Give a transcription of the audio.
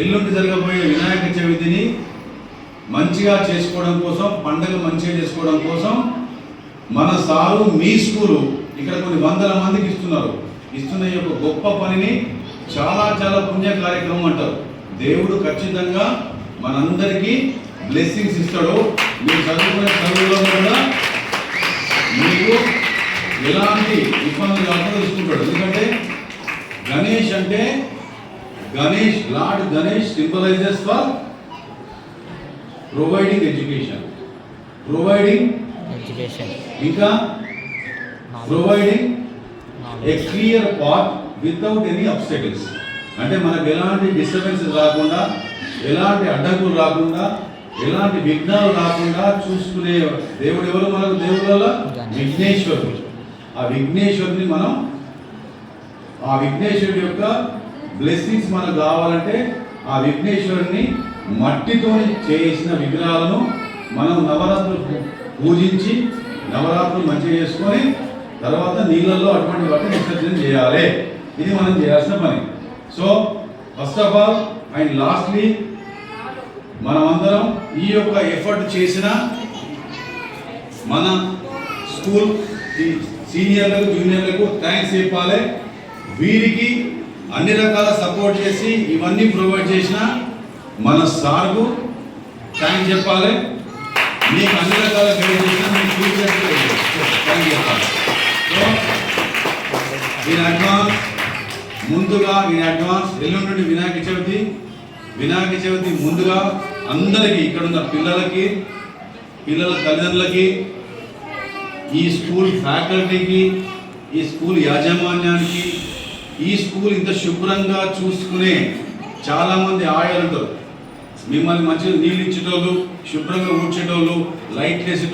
ఎల్లుండి జరగబోయే వినాయక చవితిని మంచిగా చేసుకోవడం కోసం, పండుగ మంచిగా చేసుకోవడం కోసం మన సారు మీ స్కూలు ఇక్కడ కొన్ని వందల మందికి ఇస్తున్న ఈ యొక్క గొప్ప పనిని చాలా చాలా పుణ్య కార్యక్రమం అంటారు. దేవుడు ఖచ్చితంగా మనందరికీ బ్లెస్సింగ్స్ ఇస్తాడు. మీరు చదువుకునే చదువులో కూడా మీకు ఎలాంటి ఇబ్బందులు కాకుండా చూసుకుంటాడు. ఎందుకంటే గణేష్ అంటే lord Ganesh symbolises for providing education, ఇంకా providing a clear path without any obstacles. అంటే మనకు ఎలాంటి డిస్టర్బెన్సెస్ రాకుండా, ఎలాంటి అడ్డంకులు రాకుండా, ఎలాంటి విఘ్నాలు రాకుండా చూసుకునే దేవుడు ఎవరు మనకు? దేవుళ్ళ విఘ్నేశ్వరుడు. ఆ విఘ్నేశ్వరుని ఆ విఘ్నేశ్వరుడి యొక్క బ్లెస్సింగ్స్ మనకు కావాలంటే ఆ విఘ్నేశ్వరుని మట్టితో చేసిన విగ్రహాలను మనం నవరాత్రులు పూజించి నవరాత్రులు మంచిగా చేసుకొని తర్వాత నీళ్ళల్లో అటువంటి వాటిని విసర్జన చేయాలి. ఇది మనం చేయాల్సిన పని. So first of all and lastly మనమందరం ఈ యొక్క ఎఫర్ట్ చేసిన మన స్కూల్ సీనియర్లకు జూనియర్లకు థ్యాంక్స్ చెప్పాలి. వీరికి అన్ని రకాల సపోర్ట్ చేసి ఇవన్నీ ప్రొవైడ్ చేసిన మన సార్కు థ్యాంక్స్ చెప్పాలి. మీకు అన్ని రకాల గైడ్ చేసిన మీ టీచర్స్ థ్యాంక్స్ చెప్పాలి. సో ఇన్ అడ్వాన్స్ ఎల్లుండి వినాయక చవితి ముందుగా అందరికీ ఇక్కడ ఉన్న పిల్లల తల్లిదండ్రులకి, ఈ స్కూల్ ఫ్యాకల్టీకి, ఈ స్కూల్ యాజమాన్యానికి, ఈ స్కూల్ ఇంత శుభ్రంగా చూసుకునే చాలామంది ఆయాలు ఉంటారు. మిమ్మల్ని మంచిగా నీళ్ళు ఇచ్చేటోళ్ళు, శుభ్రంగా ఊడ్చేటోళ్ళు, లైట్లు వేసేటోళ్ళు